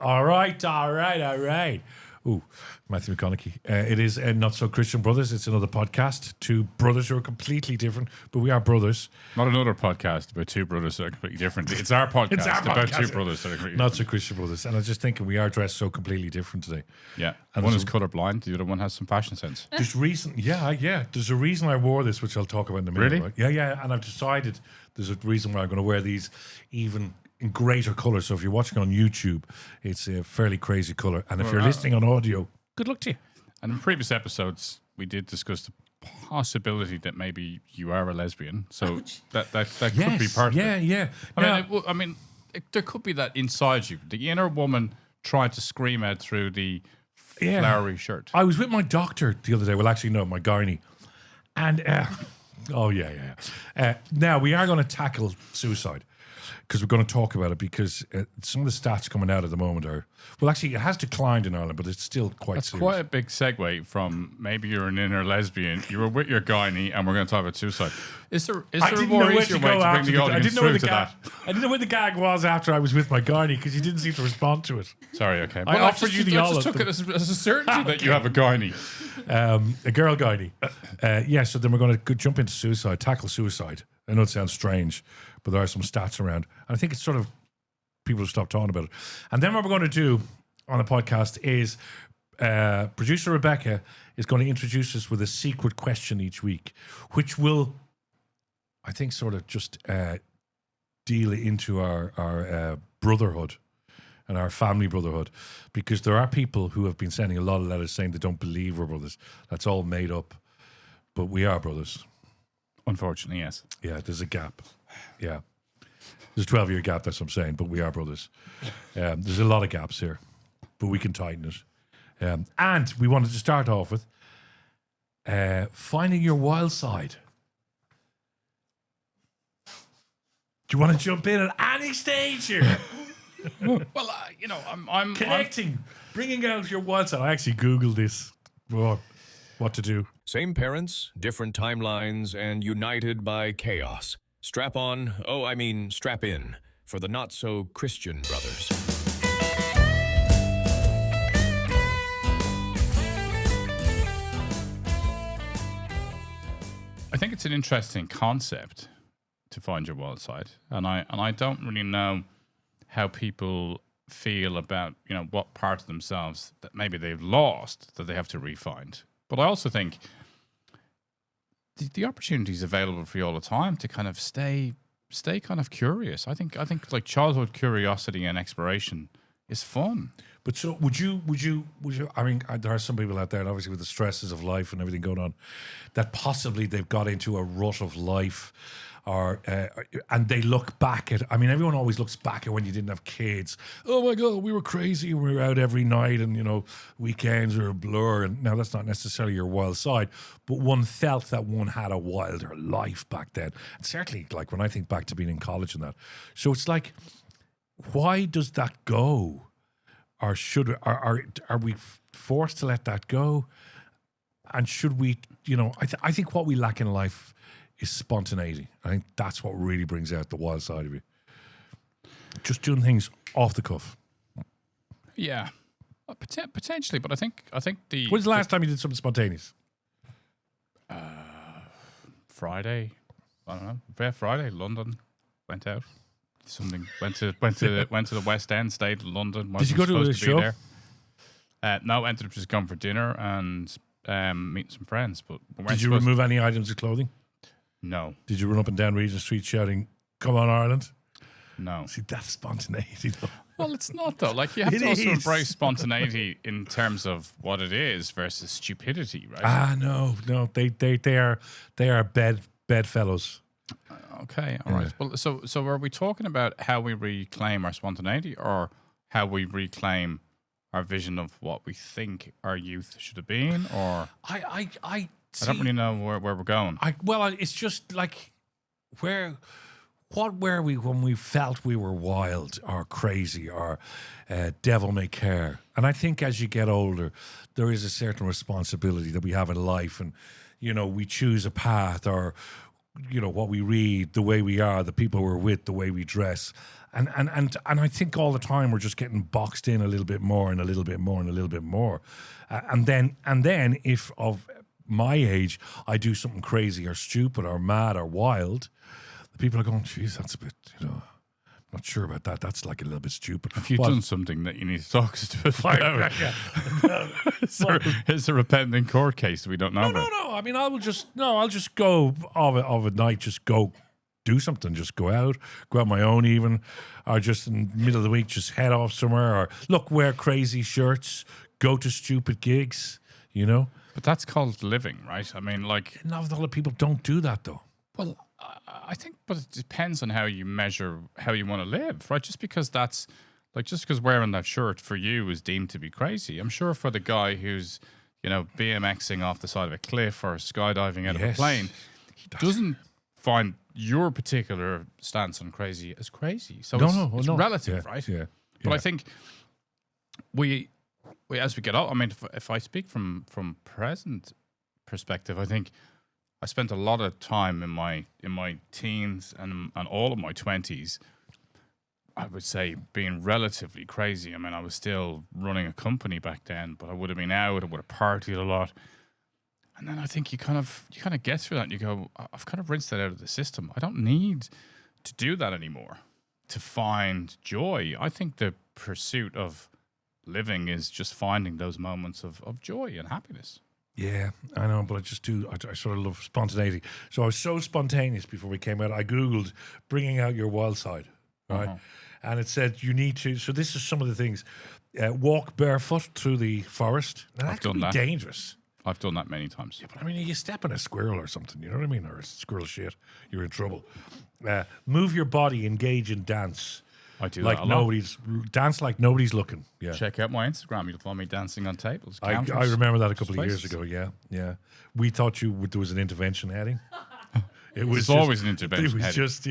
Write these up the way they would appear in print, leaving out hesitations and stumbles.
All right. Ooh, Matthew McConaughey. It is Not So Christian Brothers. It's another podcast. Two brothers who are completely different, but we are brothers. Not another podcast about two brothers that are completely different. It's our podcast about two brothers that are completely Not So Christian Brothers. And I was just thinking we are dressed so completely different today. Yeah. And one is colourblind, the other one has some fashion sense. There's a reason I wore this, which I'll talk about in a minute. Really? Right? Yeah. And I've decided there's a reason why I'm going to wear these even in greater colour. So if you're watching on YouTube, it's a fairly crazy colour. And if you're listening on audio, good luck to you. And in previous episodes, we did discuss the possibility that maybe you are a lesbian. So that could be part of it. Yeah. I mean, there could be that inside you. The inner woman tried to scream out through the flowery shirt. I was with my doctor the other day. Well, actually, no, my gynae. And, now, we are going to tackle suicide because we're going to talk about it because some of the stats coming out at the moment are... Well, actually, it has declined in Ireland, but it's still quite That's serious. quite a big segue from maybe you're an inner lesbian, you were with your gynae, and we're going to talk about suicide. Is there a more easier way to bring the audience through to that? I didn't know where the gag was after I was with my gynae because you didn't seem to respond to it. Sorry, okay. I offered you the I olive. just took it as a certainty that you have a gynae. A girl gynae. So then we're going to jump into suicide, tackle suicide. I know it sounds strange, but there are some stats around. And I think it's sort of people have stopped talking about it. And then what we're going to do on the podcast is producer Rebecca is going to introduce us with a secret question each week, which will, I think, sort of just deal into our brotherhood and our family brotherhood, because there are people who have been sending a lot of letters saying they don't believe we're brothers. That's all made up, but we are brothers. Unfortunately, yes. Yeah, there's a gap. Yeah. There's a 12-year gap, that's what I'm saying, but we are brothers. There's a lot of gaps here, but we can tighten it. And we wanted to start off with finding your wild side. Do you want to jump in at any stage here? Well, I'm Connecting, bringing out your wild side. I actually Googled this, what to do. Same parents, different timelines, and united by chaos. Strap in for the not-so-Christian brothers. I think it's an interesting concept to find your wild side, and I don't really know how people feel about what part of themselves that maybe they've lost that they have to re-find. But I also think the opportunity is available for you all the time to kind of stay kind of curious. I think like childhood curiosity and exploration is fun. But so would you, I mean, there are some people out there, and obviously with the stresses of life and everything going on, that possibly they've got into a rut of life, and they look back at, I mean, everyone always looks back at when you didn't have kids. Oh my God, we were crazy. We were out every night, and, weekends were a blur. And now that's not necessarily your wild side, but one felt that one had a wilder life back then. And certainly, like, when I think back to being in college and that. So it's like, why does that go? Or are we forced to let that go? And should we, I think what we lack in life is spontaneity. I think that's what really brings out the wild side of you. Just doing things off the cuff. Yeah, potentially, but I think the... When's the last time you did something spontaneous? Friday, I don't know. Yeah, Friday, London, went out. Something went to the West End, stayed in London. Did you go to a show? No, ended up just going for dinner and meeting some friends. But did you remove any items of clothing? No. Did you run up and down Regent Street shouting, "Come on, Ireland"? No. See, that's spontaneity, though. Well, it's not, though. Like, you have to also embrace spontaneity in terms of what it is versus stupidity, right? No. They are bedfellows. Okay, all right. Well, so are we talking about how we reclaim our spontaneity, or how we reclaim our vision of what we think our youth should have been? Or I don't really know where we're going. It's just like what were we when we felt we were wild or crazy or devil may care? And I think as you get older, there is a certain responsibility that we have in life, and we choose a path, or what we read, the way we are, the people we're with, the way we dress. And I think all the time we're just getting boxed in a little bit more and a little bit more and a little bit more. And then if of my age, I do something crazy or stupid or mad or wild, the people are going, geez, that's a bit, not sure about that. That's like a little bit stupid. Have you done something that you need to talk to us about? Is there a pending court case we don't know about? No. I mean, I'll just go of a night, just go do something, just go out on my own even, or just in the middle of the week, just head off somewhere, or wear crazy shirts, go to stupid gigs, But that's called living, right? I mean, like... Not a lot of people don't do that, though. Well, I think, but it depends on how you measure how you want to live, right? Just because wearing that shirt for you is deemed to be crazy. I'm sure for the guy who's, BMXing off the side of a cliff or skydiving out of a plane, he doesn't find your particular stance on crazy as crazy. So it's relative, right? Yeah. But I think we as we get out, I mean, if I speak from present perspective, I think I spent a lot of time in my teens and all of my 20s, I would say, being relatively crazy. I mean, I was still running a company back then, but I would have been out, I would have partied a lot. And then I think you kind of get through that and you go, I've kind of rinsed that out of the system. I don't need to do that anymore to find joy. I think the pursuit of living is just finding those moments of joy and happiness. Yeah, I know, but I just do. I sort of love spontaneity. So I was so spontaneous before we came out. I Googled bringing out your wild side, right? And it said you need to. So this is some of the things: walk barefoot through the forest. Now, that can be dangerous. I've done that many times. Yeah, but I mean, you step on a squirrel or something. You know what I mean? Or a squirrel shit, you're in trouble. Move your body, engage in dance. I do like that a lot. Dance like nobody's looking. Yeah. Check out my Instagram. You'll find me dancing on tables. I remember that a couple of years ago. Yeah. We thought there was an intervention heading. There's always an intervention heading. It was just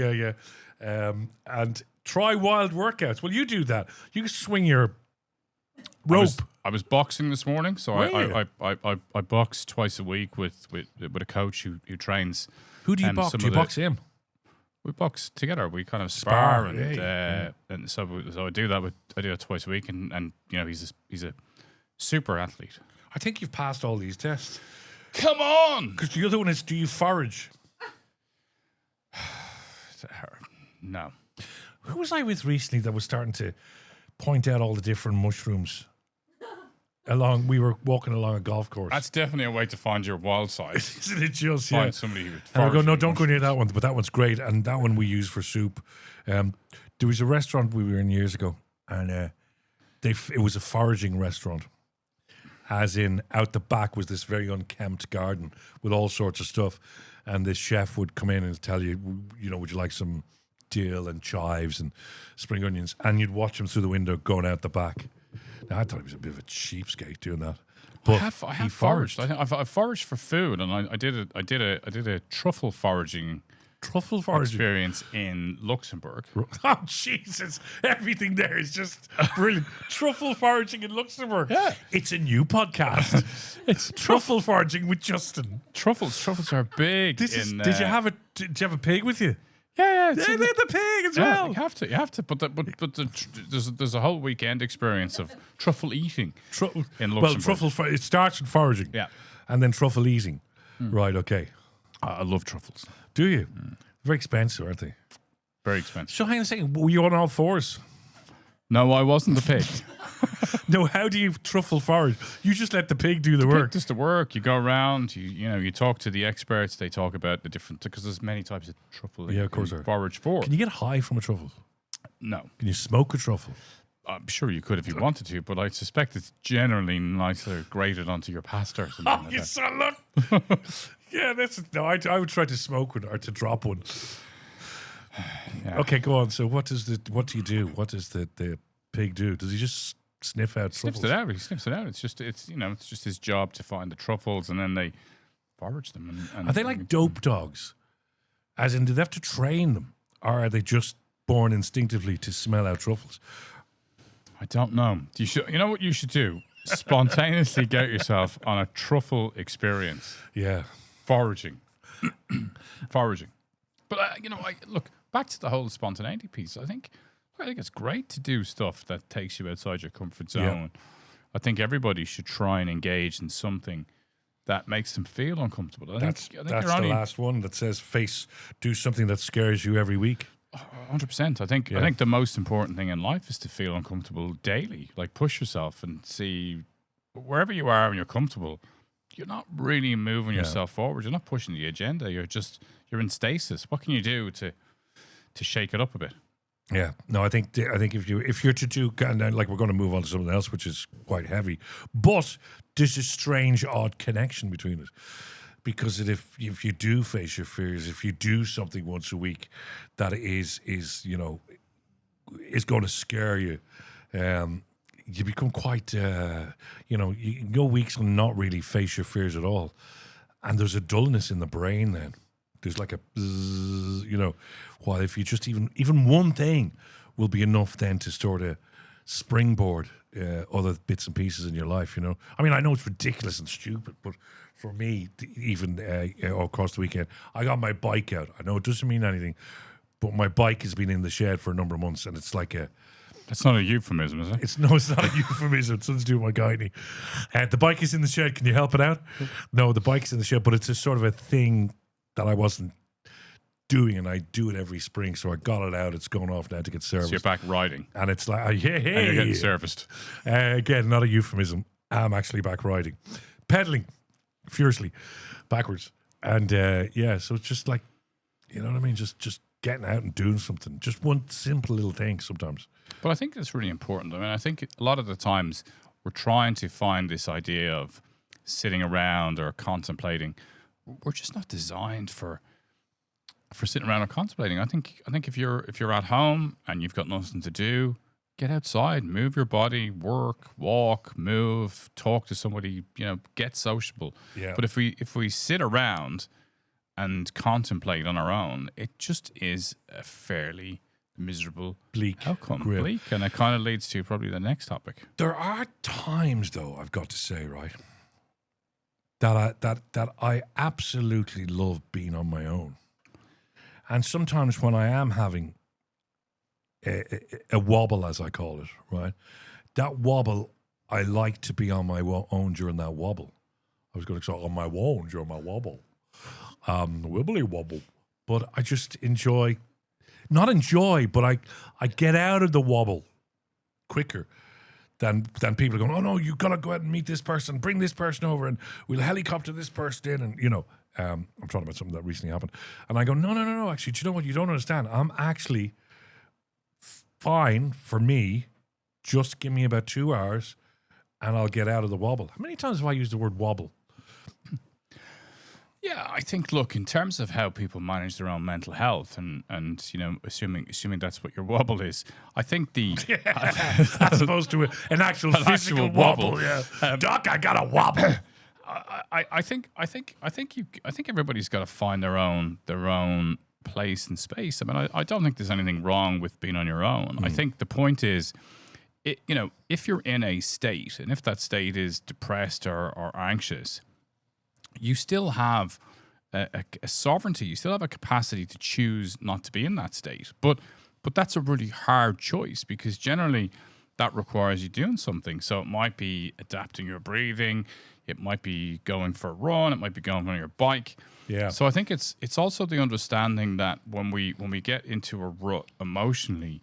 and try wild workouts. Well, you do that. You swing your rope. I was boxing this morning, so I box twice a week with a coach who trains. Who do you box? Do you box him? We box together. We kind of spar and so I do that. I do it twice a week, and he's a super athlete. I think you've passed all these tests. Come on, because the other one is: do you forage? No. Who was I with recently that was starting to point out all the different mushrooms? We were walking along a golf course. That's definitely a way to find your wild side. Isn't it just? Find somebody who. And I go, no, don't go near that one. But that one's great, and that one we use for soup. There was a restaurant we were in years ago, and it was a foraging restaurant. As in, out the back was this very unkempt garden with all sorts of stuff, and the chef would come in and tell you, would you like some dill and chives and spring onions, and you'd watch him through the window going out the back. Now, I thought he was a bit of a cheapskate doing that. But I have foraged. I've foraged for food, and I did a truffle foraging experience in Luxembourg. Oh Jesus! Everything there is just brilliant. Truffle foraging in Luxembourg. Yeah, it's a new podcast. It's truffle foraging with Justin. Truffles are big. Did you have a pig with you? Yeah, they had the pig as well. You have to. But there's a whole weekend experience of truffle eating in Luxembourg. Well, it starts with foraging, and then truffle eating. Right? Okay. I love truffles. Do you? Very expensive, aren't they? Very expensive. So hang on a second. Were you on all fours? No, I wasn't the pig. No, how do you truffle forage? You just let the pig do the work. Pig does the work. You go around. You talk to the experts. They talk about the different, because there's many types of truffle. Yeah, of course. Forage for. Can you get high from a truffle? No. Can you smoke a truffle? I'm sure you could if you wanted to, but I suspect it's generally nicer grated onto your pasta or something. Oh, you son of! Yeah, I would try to smoke one or to drop one. Yeah. Okay, go on. So what do you do? What does the pig do? Does he just sniff out truffles? He sniffs it out. It's just his job to find the truffles, and then they forage them. And are they like dope dogs? As in, do they have to train them, or are they just born instinctively to smell out truffles? I don't know. You know what you should do? Spontaneously get yourself on a truffle experience. Yeah. Foraging. foraging. But look back to the whole spontaneity piece. I think it's great to do stuff that takes you outside your comfort zone. Yeah. I think everybody should try and engage in something that makes them feel uncomfortable. I think that's the last one that says do something that scares you every week. 100%. I think the most important thing in life is to feel uncomfortable daily. Like push yourself and see wherever you are when you're comfortable. You're not really moving yourself forward. You're not pushing the agenda. You're in stasis. What can you do to shake it up a bit? Yeah, no, I think if you're to do, and like we're going to move on to something else, which is quite heavy, but there's a strange, odd connection between it, because if you do face your fears, if you do something once a week that is going to scare you, you become quite, you go weeks and not really face your fears at all, and there's a dullness in the brain then. There's like a, while if you just even one thing will be enough then to sort of springboard other bits and pieces in your life, I mean, I know it's ridiculous and stupid, but for me, even across the weekend, I got my bike out. I know it doesn't mean anything, but my bike has been in the shed for a number of months, and it's like That's not a euphemism, is it? It's not a euphemism. It's something to do with my gynae. The bike is in the shed. Can you help it out? No, the bike's in the shed, but it's a sort of a thing that I wasn't doing, and I do it every spring. So I got it out. It's going off now to get serviced. So you're back riding. And it's like, and you're getting serviced. Again, not a euphemism. I'm actually back riding. Pedaling furiously backwards. And so it's just like, you know what I mean? Just getting out and doing something. Just one simple little thing sometimes. But I think that's really important. I mean, I think a lot of the times we're trying to find this idea of sitting around or contemplating. We're just not designed for sitting around or contemplating. I think if you're at home and you've got nothing to do, get outside, move your body, work, walk, move, talk to somebody, get sociable. Yeah. But if we sit around and contemplate on our own, it just is a fairly miserable bleak outcome. Grim. Bleak, and it kind of leads to probably the next topic. There are times, though, I've got to say, right, that I absolutely love being on my own. And sometimes when I am having a wobble, as I call it, right, that wobble, I like to be on my own during that wobble. I was going to say on my own during my wobble. Wibbly wobble. But I just but I get out of the wobble quicker than people are going, oh no, you got to go out and meet this person, bring this person over, and we'll helicopter this person in, and I'm talking about something that recently happened. And I go, no, actually, do you know what? You don't understand. I'm actually fine for me. Just give me about 2 hours and I'll get out of the wobble. How many times have I used the word wobble? Yeah, I think, look, in terms of how people manage their own mental health and assuming that's what your wobble is, I think as opposed to an actual physical wobble. Yeah. Doc, I got a wobble. I think everybody's got to find their own place and space. I mean, I don't think there's anything wrong with being on your own. I think the point is, if you're in a state, and if that state is depressed or anxious, you still have a sovereignty. You still have a capacity to choose not to be in that state. But that's a really hard choice, because generally that requires you doing something. So it might be adapting your breathing. It might be going for a run. It might be going on your bike. Yeah. So I think it's also the understanding that when we get into a rut emotionally,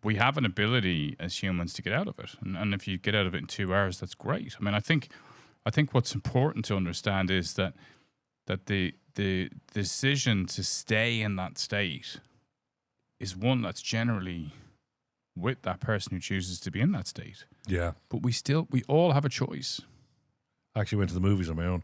we have an ability as humans to get out of it. And if you get out of it in 2 hours, that's great. I mean, I think what's important to understand is that the decision to stay in that state is one that's generally with that person who chooses to be in that state. Yeah. But we all have a choice. I actually went to the movies on my own.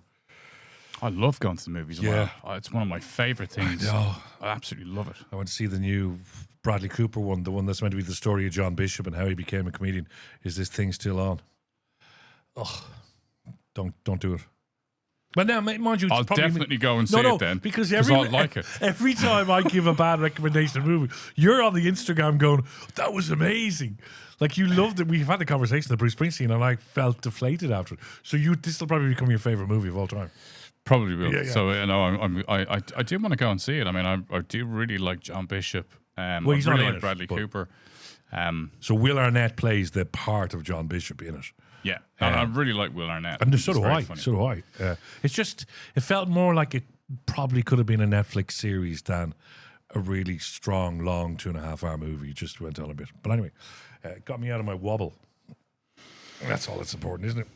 I love going to the movies. Yeah. It's one of my favorite things. I know. I absolutely love it. I went to see the new Bradley Cooper one, the one that's meant to be the story of John Bishop and how he became a comedian. Is this thing still on? Oh, don't do it. But now, mind you, I'll definitely go and see it then. Because I like it. Every time I give a bad recommendation of a movie, you're on the Instagram going, that was amazing. Like, you loved it. We've had the conversation of Bruce Springsteen, and I felt deflated after it. So this will probably become your favorite movie of all time. probably will. Yeah, yeah. So I do want to go and see it. I mean, I do really like John Bishop. Well, he's I not really in like it, Bradley but- Cooper. So Will Arnett plays the part of John Bishop in it. Yeah, and I really like Will Arnett. And He's so do very I. funny. So do I. It's just, it felt more like it probably could have been a Netflix series than a really strong, long 2.5 hour movie. It just went on a bit. But anyway, it got me out of my wobble. That's all that's important, isn't it?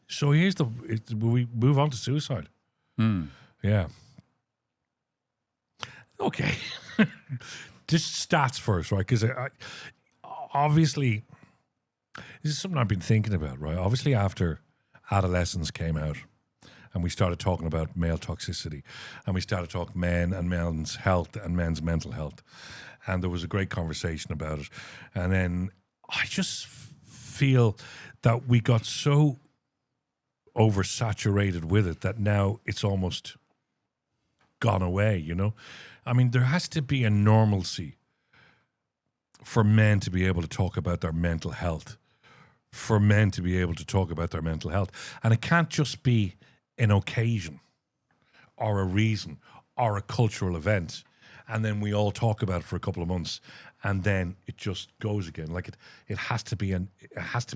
So here's we move on to suicide. Yeah. Okay. Just stats first, right? Because obviously, this is something I've been thinking about, right? Obviously, after adolescence came out and we started talking about male toxicity and we started talking men and men's health and men's mental health, and there was a great conversation about it. And then I just feel that we got so oversaturated with it that now it's almost gone away, you know? I mean, there has to be a normalcy for men to be able to talk about their mental health, for men to be able to talk about their mental health. And it can't just be an occasion or a reason or a cultural event. And then we all talk about it for a couple of months and then it just goes again. Like it has to be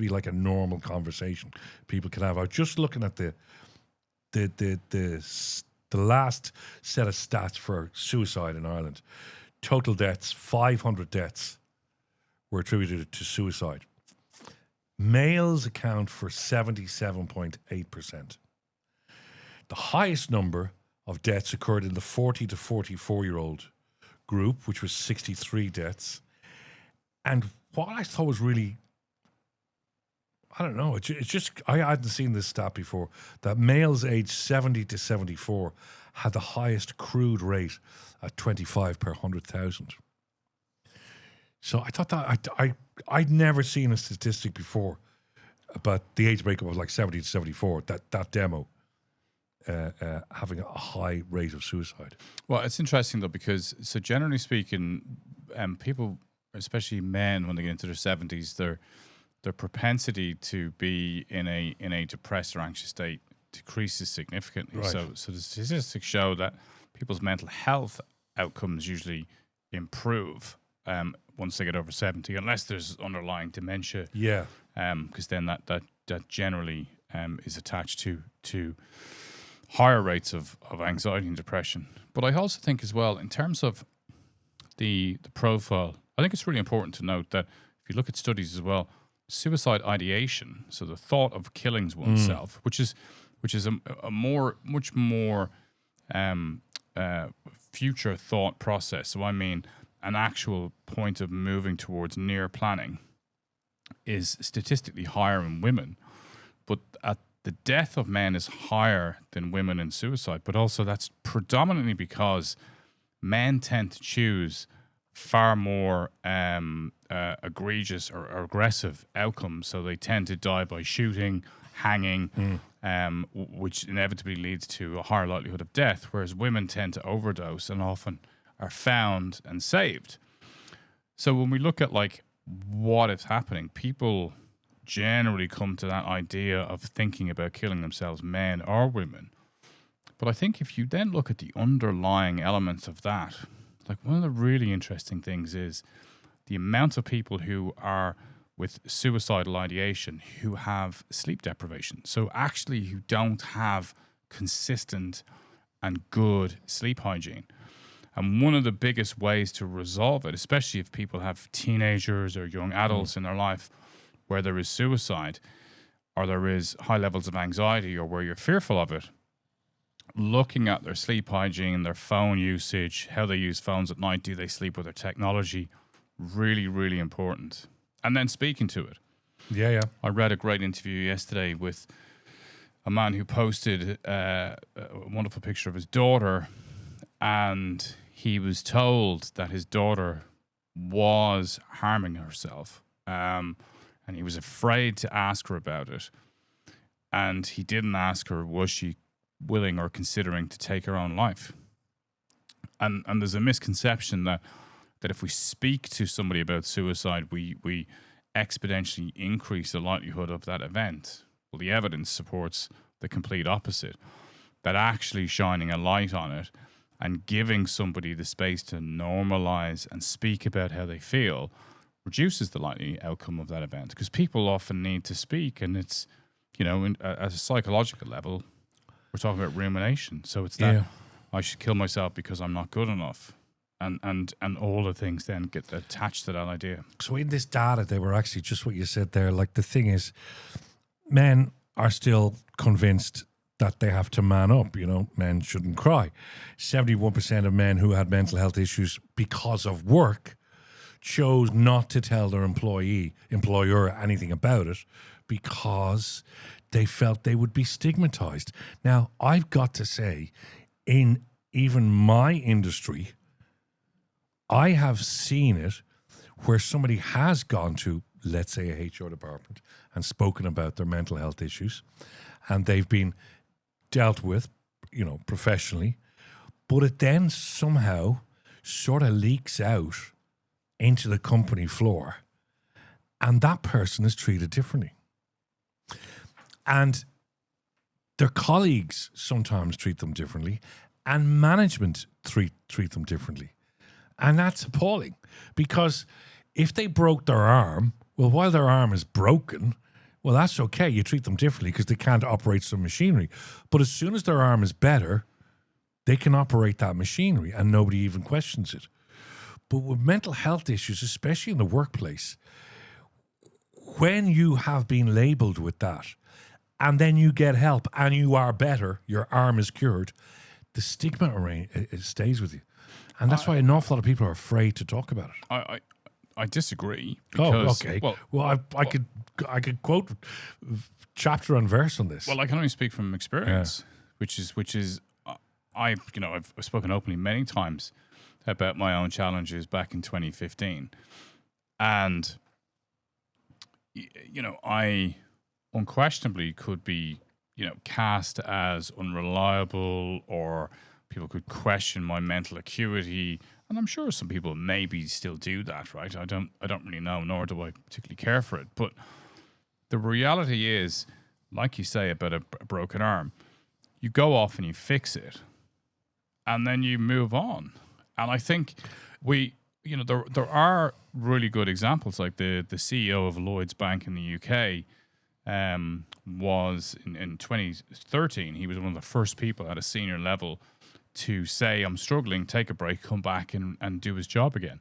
like a normal conversation people can have. I was just looking at the last set of stats for suicide in Ireland. Total deaths, 500 deaths were attributed to suicide. Males account for 77.8%. The highest number of deaths occurred in the 40 to 44-year-old group, which was 63 deaths. And what I thought was really, I don't know, it's just, I hadn't seen this stat before, that males aged 70 to 74 had the highest crude rate at 25 per 100,000. So I thought that, I'd never seen a statistic before about the age breakup of like 70 to 74, that demo having a high rate of suicide. Well, it's interesting though, because so generally speaking, people, especially men, when they get into their 70s, their propensity to be in a depressed or anxious state decreases significantly. Right. So the statistics show that people's mental health outcomes usually improve once they get over 70, unless there's underlying dementia. Yeah. Because then that generally is attached to higher rates of anxiety and depression. But I also think as well, in terms of the profile, I think it's really important to note that if you look at studies as well, suicide ideation, so the thought of killing oneself, which is a much more future thought process. So I mean, an actual point of moving towards near planning is statistically higher in women, but at the death of men is higher than women in suicide. But also that's predominantly because men tend to choose far more egregious or aggressive outcomes. So they tend to die by shooting, hanging, which inevitably leads to a higher likelihood of death, whereas women tend to overdose and often are found and saved. So when we look at like what is happening, people generally come to that idea of thinking about killing themselves, men or women. But I think if you then look at the underlying elements of that, like one of the really interesting things is the amount of people who are with suicidal ideation who have sleep deprivation. So actually who don't have consistent and good sleep hygiene. And one of the biggest ways to resolve it, especially if people have teenagers or young adults in their life where there is suicide or there is high levels of anxiety or where you're fearful of it, looking at their sleep hygiene, their phone usage, how they use phones at night, do they sleep with their technology, really, really important. And then speaking to it. Yeah. I read a great interview yesterday with a man who posted a wonderful picture of his daughter, and he was told that his daughter was harming herself. And he was afraid to ask her about it. And he didn't ask her, was she willing or considering to take her own life? And there's a misconception that if we speak to somebody about suicide, we exponentially increase the likelihood of that event. Well, the evidence supports the complete opposite. that actually shining a light on it and giving somebody the space to normalize and speak about how they feel reduces the likely outcome of that event, because people often need to speak, and it's, at a psychological level, we're talking about rumination. So it's that I should kill myself because I'm not good enough. And all the things then get attached to that idea. So in this data, they were actually just what you said there. Like, the thing is, men are still convinced that they have to man up. Men shouldn't cry. 71% of men who had mental health issues because of work chose not to tell their employer anything about it because they felt they would be stigmatized. Now, I've got to say, in even my industry, I have seen it where somebody has gone to, let's say, a HR department and spoken about their mental health issues, and they've been dealt with, professionally, but it then somehow sort of leaks out into the company floor, and that person is treated differently. And their colleagues sometimes treat them differently, and management treat them differently. And that's appalling, because if they broke their arm, well, while their arm is broken, well, that's okay. You treat them differently because they can't operate some machinery. But as soon as their arm is better, they can operate that machinery and nobody even questions it. But with mental health issues, especially in the workplace, when you have been labeled with that and then you get help and you are better, your arm is cured, the stigma it stays with you. And that's why an awful lot of people are afraid to talk about it. I disagree. Because, okay. Well, I could quote chapter and verse on this. Well, I can only speak from experience, which is I've spoken openly many times about my own challenges back in 2015, and I unquestionably could be cast as unreliable, or people could question my mental acuity, and I'm sure some people maybe still do that, right? I don't really know, nor do I particularly care for it. But the reality is, like you say about a broken arm, you go off and you fix it, and then you move on. And I think there are really good examples, like the CEO of Lloyds Bank in the UK was in 2013. He was one of the first people at a senior level to say, I'm struggling, take a break, come back and do his job again.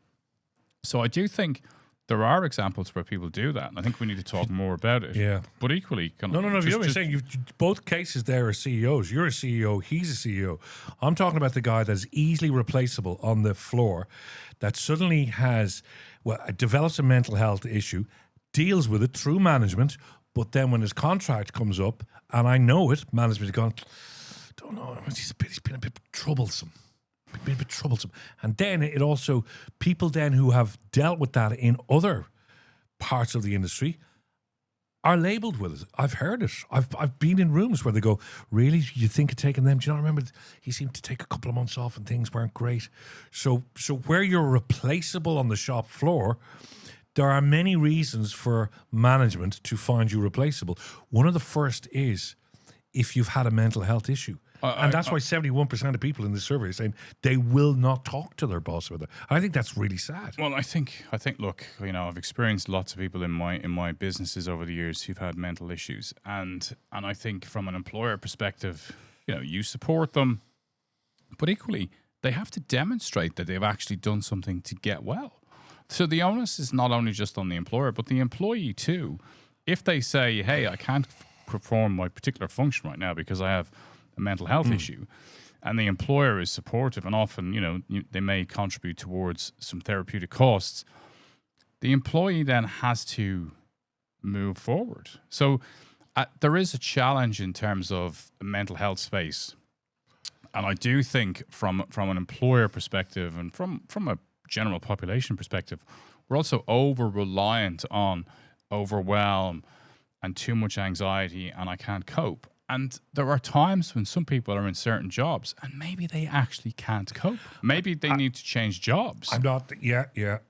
So I do think there are examples where people do that, and I think we need to talk more about it. Yeah. But equally... No, you're saying both cases there are CEOs. You're a CEO, he's a CEO. I'm talking about the guy that's easily replaceable on the floor, that suddenly develops a mental health issue, deals with it through management, but then when his contract comes up, and I know it, management's gone, don't know, he's been a bit troublesome. And then it also, people then who have dealt with that in other parts of the industry are labelled with it. I've heard it. I've been in rooms where they go, really, you think of taking them? Do you not remember? He seemed to take a couple of months off and things weren't great. So where you're replaceable on the shop floor, there are many reasons for management to find you replaceable. One of the first is if you've had a mental health issue. And that's why 71% of people in this survey are saying they will not talk to their boss about it. I think that's really sad. Well, I think. Look, I've experienced lots of people in my businesses over the years who've had mental issues, and I think from an employer perspective, you support them, but equally they have to demonstrate that they've actually done something to get well. So the onus is not only just on the employer, but the employee too. If they say, "Hey, I can't perform my particular function right now because I have a mental health issue," and the employer is supportive, and often, they may contribute towards some therapeutic costs, the employee then has to move forward. So there is a challenge in terms of the mental health space. And I do think from an employer perspective and from a general population perspective, we're also over-reliant on overwhelm and too much anxiety and I can't cope. And there are times when some people are in certain jobs and maybe they actually can't cope. Maybe they need to change jobs.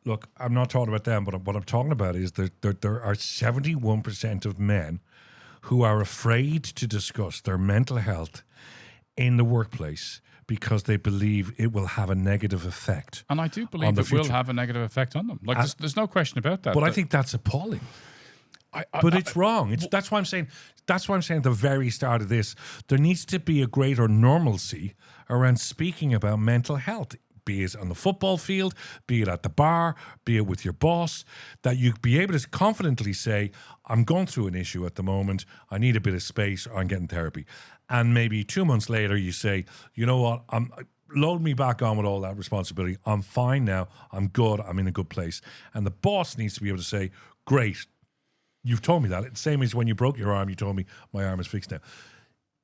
Look, I'm not talking about them, but what I'm talking about is that there are 71% of men who are afraid to discuss their mental health in the workplace because they believe it will have a negative effect. And I do on believe the it will future. have a negative effect on them. Like, there's no question about that. But I think that's appalling. But it's wrong. That's why I'm saying. That's why I'm saying at the very start of this, there needs to be a greater normalcy around speaking about mental health, be it on the football field, be it at the bar, be it with your boss, that you be able to confidently say, I'm going through an issue at the moment, I need a bit of space, or I'm getting therapy. And maybe 2 months later you say, you know what, load me back on with all that responsibility. I'm fine now, I'm good, I'm in a good place. And the boss needs to be able to say, great, you've told me that. It's the same as when you broke your arm, you told me my arm is fixed now.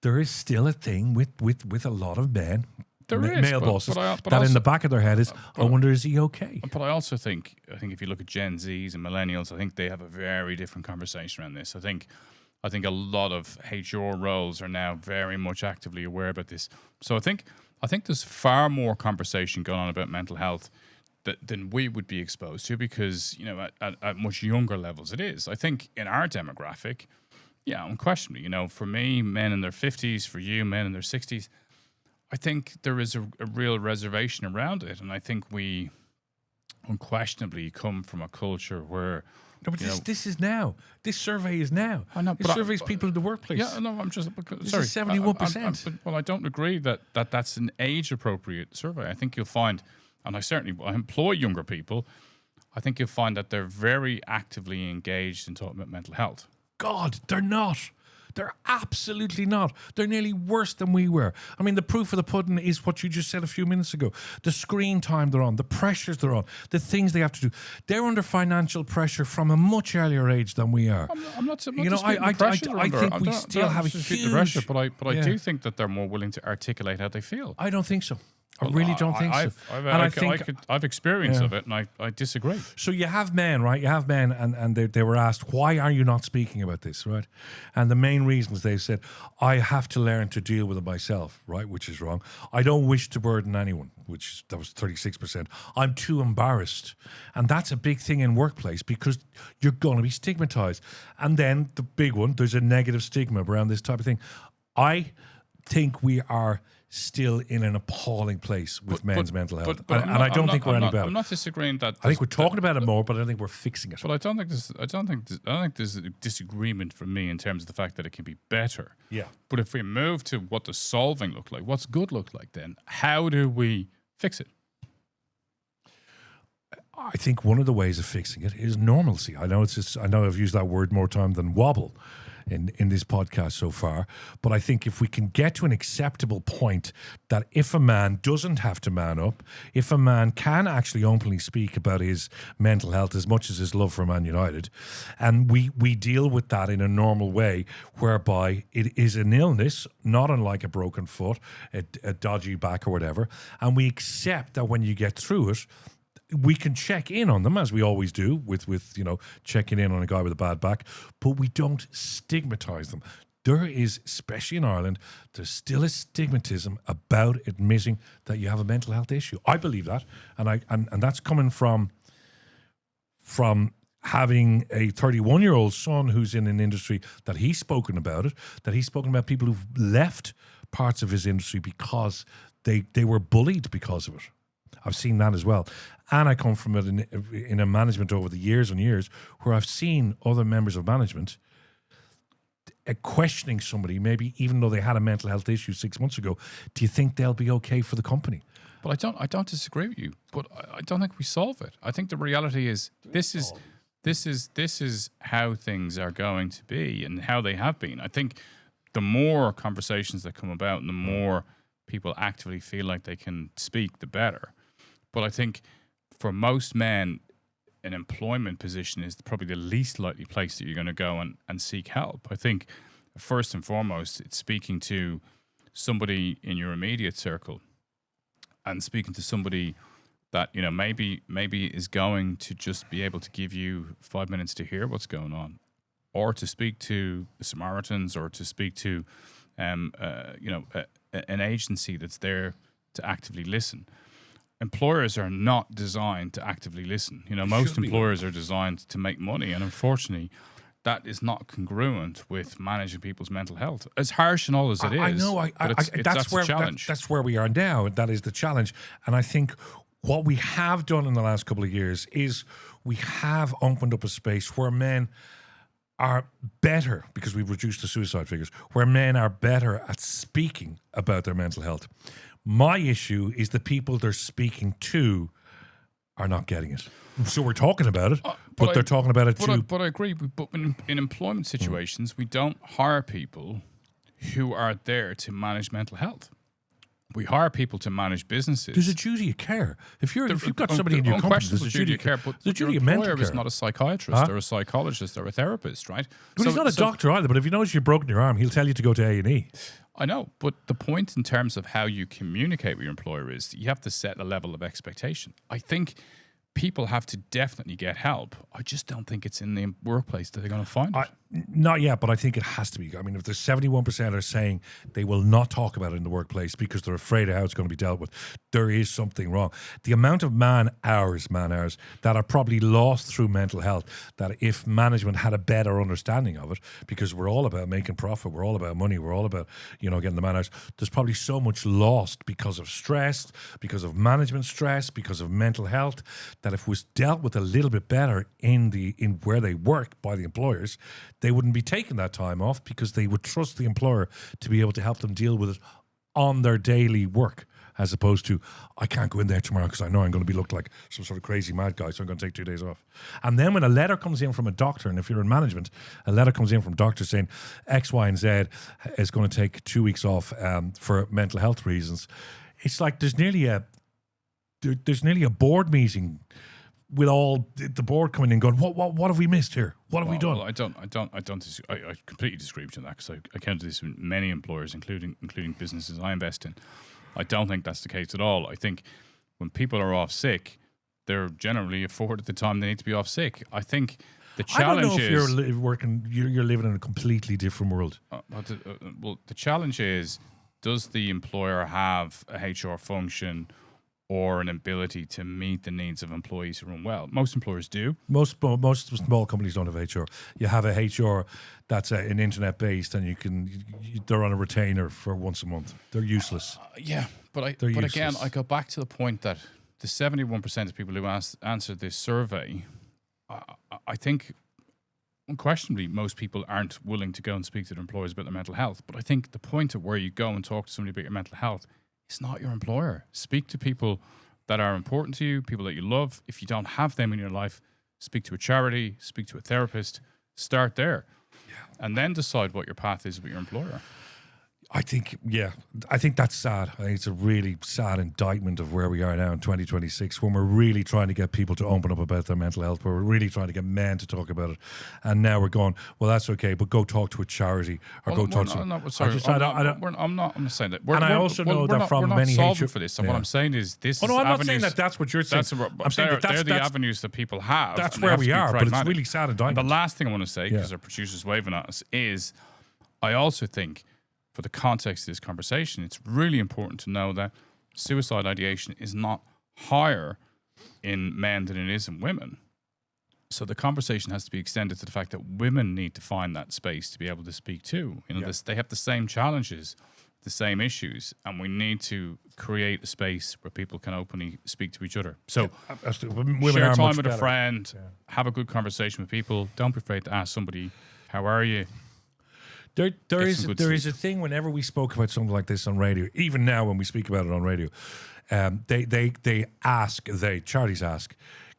There is still a thing with a lot of men, male bosses, that in the back of their head is, I wonder, is he okay? But I also think if you look at Gen Zs and millennials, I think they have a very different conversation around this. I think a lot of HR roles are now very much actively aware about this. So I think there's far more conversation going on about mental health than we would be exposed to, because, you know, at much younger levels it is. I think in our demographic, yeah, unquestionably, you know, for me, men in their 50s, for you, men in their 60s, I think there is a real reservation around it. And I think we unquestionably come from a culture where... No, but this is now. This survey is now. I know, this surveys people in the workplace. Yeah, no, I'm just... This sorry. is 71%. Well, I don't agree that's an age-appropriate survey. I think you'll find... And I employ younger people. I think you'll find that they're very actively engaged in talking about mental health. God, they're not. They're absolutely not. They're nearly worse than we were. I mean, the proof of the pudding is what you just said a few minutes ago. The screen time they're on, the pressures they're on, the things they have to do. They're under financial pressure from a much earlier age than we are. I'm not you know, I think we still have a huge pressure, but I do think that they're more willing to articulate how they feel. I don't think so. I really don't think so. I've experience of it, and I disagree. So you have men, right? You have men, and they were asked, why are you not speaking about this, right? And the main reasons they said, I have to learn to deal with it myself, right? Which is wrong. I don't wish to burden anyone, that was 36%. I'm too embarrassed. And that's a big thing in workplace, because you're going to be stigmatized. And then the big one, there's a negative stigma around this type of thing. I think we are still in an appalling place with men's mental health, and I don't think we're any better. I'm not disagreeing that. I think we're talking about it more, but I don't think we're fixing it. But I don't think there's a disagreement from me in terms of the fact that it can be better. Yeah. But if we move to what does solving look like, what's good look like, then how do we fix it? I think one of the ways of fixing it is normalcy. I know I've used that word more time than wobble in this podcast so far, but I think if we can get to an acceptable point that if a man doesn't have to man up, if a man can actually openly speak about his mental health as much as his love for Man United, and we deal with that in a normal way, whereby it is an illness, not unlike a broken foot, a dodgy back or whatever, and we accept that when you get through it, we can check in on them, as we always do with checking in on a guy with a bad back, but we don't stigmatize them. There is, especially in Ireland, there's still a stigmatism about admitting that you have a mental health issue. I believe that, and that's coming from having a 31-year-old son who's in an industry that he's spoken about it, that he's spoken about people who've left parts of his industry because they were bullied because of it. I've seen that as well. And I come from it in a management over the years and years where I've seen other members of management questioning somebody, maybe even though they had a mental health issue 6 months ago. Do you think they'll be okay for the company? But I don't disagree with you, but I don't think we solve it. I think the reality is this is how things are going to be and how they have been. I think the more conversations that come about and the more people actively feel like they can speak, the better. But I think for most men, an employment position is probably the least likely place that you're going to go and seek help. I think first and foremost, it's speaking to somebody in your immediate circle and speaking to somebody that, you know, maybe is going to just be able to give you 5 minutes to hear what's going on, or to speak to the Samaritans, or to speak to, an agency that's there to actively listen. Employers are not designed to actively listen. You know, most employers are designed to make money, and unfortunately, that is not congruent with managing people's mental health. As harsh and all as it is, I know. that's a challenge. That's where we are now. That is the challenge. And I think what we have done in the last couple of years is we have opened up a space where men are better, because we've reduced the suicide figures, where men are better at speaking about their mental health. My issue is the people they're speaking to are not getting it. So we're talking about it, but they're talking about it too. But I agree. But in employment situations, we don't hire people who are there to manage mental health. We hire people to manage businesses. There's a duty of care. If you've got somebody in your company, there's a duty of care. But the duty of mental care is not a psychiatrist or a psychologist or a therapist, right? But he's not a doctor either. But if he knows you've broken your arm, he'll tell you to go to A&E. I know, but the point in terms of how you communicate with your employer is that you have to set a level of expectation. I think people have to definitely get help. I just don't think it's in the workplace that they're going to find it. Not yet, but I think it has to be. I mean, if there's 71% are saying they will not talk about it in the workplace because they're afraid of how it's going to be dealt with, there is something wrong. The amount of man hours that are probably lost through mental health, that if management had a better understanding of it, because we're all about making profit, we're all about money, we're all about, getting the man hours, there's probably so much lost because of stress, because of management stress, because of mental health, that if it was dealt with a little bit better in where they work by the employers, they wouldn't be taking that time off because they would trust the employer to be able to help them deal with it on their daily work, as opposed to, I can't go in there tomorrow because I know I'm going to be looked like some sort of crazy mad guy, so I'm going to take 2 days off. And then when a letter comes in from a doctor, and if you're in management, a letter comes in from doctors saying X, Y, and Z is going to take 2 weeks off for mental health reasons, it's like there's nearly a board meeting with all the board coming in going, what have we missed here? What have we done? Well, I completely disagree with you on that, because I counted this with many employers, including businesses I invest in. I don't think that's the case at all. I think when people are off sick, they're generally afforded the time they need to be off sick. I think the challenge is... I don't know if you're living in a completely different world. Well, the challenge is, does the employer have a HR function or an ability to meet the needs of employees who run well? Most employers do. Most small companies don't have HR. You have a HR that's an internet based, and they're on a retainer for once a month. They're useless. But again, I go back to the point that the 71% of people who answered this survey, I think unquestionably most people aren't willing to go and speak to their employers about their mental health. But I think the point of where you go and talk to somebody about your mental health, it's not your employer. Speak to people that are important to you, people that you love. If you don't have them in your life, speak to a charity, speak to a therapist, start there. And then decide what your path is with your employer. I think that's sad. I think it's a really sad indictment of where we are now in 2026, when we're really trying to get people to open up about their mental health, where we're really trying to get men to talk about it. And now we're going, well, that's okay, but go talk to a charity or go talk to... I'm not saying that. I also know that from many... We're not solving for this. And what I'm saying is this is I'm not saying that that's what you're saying. I'm saying they're the avenues that people have. That's where we are, but it's really sad indictment. And the last thing I want to say, because our producer's waving at us, is I also think, for the context of this conversation, it's really important to know that suicide ideation is not higher in men than it is in women. So the conversation has to be extended to the fact that women need to find that space to be able to speak too. They have the same challenges, the same issues, and we need to create a space where people can openly speak to each other. So share time with a friend, have a good conversation with people. Don't be afraid to ask somebody, how are you? There is a thing whenever we spoke about something like this on radio, even now when we speak about it on radio, charities ask,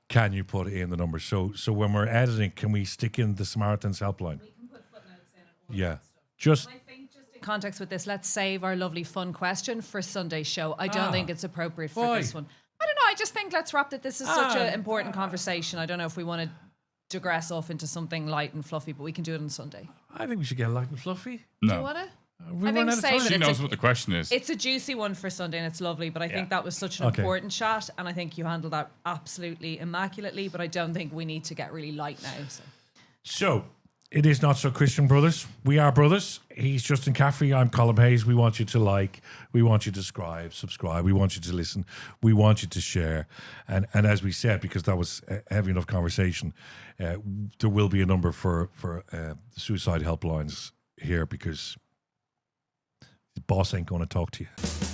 can you put in the numbers? So when we're editing, can we stick in the Samaritans helpline? We can put footnotes in it. Yeah. Just in context with this, let's save our lovely fun question for Sunday's show. I don't think it's appropriate for this one. I don't know. I just think let's wrap it. This is such an important conversation. I don't know if we want to digress off into something light and fluffy, but we can do it on Sunday. I think we should get light and fluffy. No. Do you want to? I think she knows what the question is. It's a juicy one for Sunday and it's lovely, but I think that was such an important chat, and I think you handled that absolutely immaculately, but I don't think we need to get really light now. So It is Not So Christian Brothers. We are brothers. He's Justin Caffrey. I'm Colm Hayes. We want you to like. We want you to subscribe. We want you to listen. We want you to share. And as we said, because that was a heavy enough conversation, there will be a number for the suicide helplines here, because the boss ain't going to talk to you.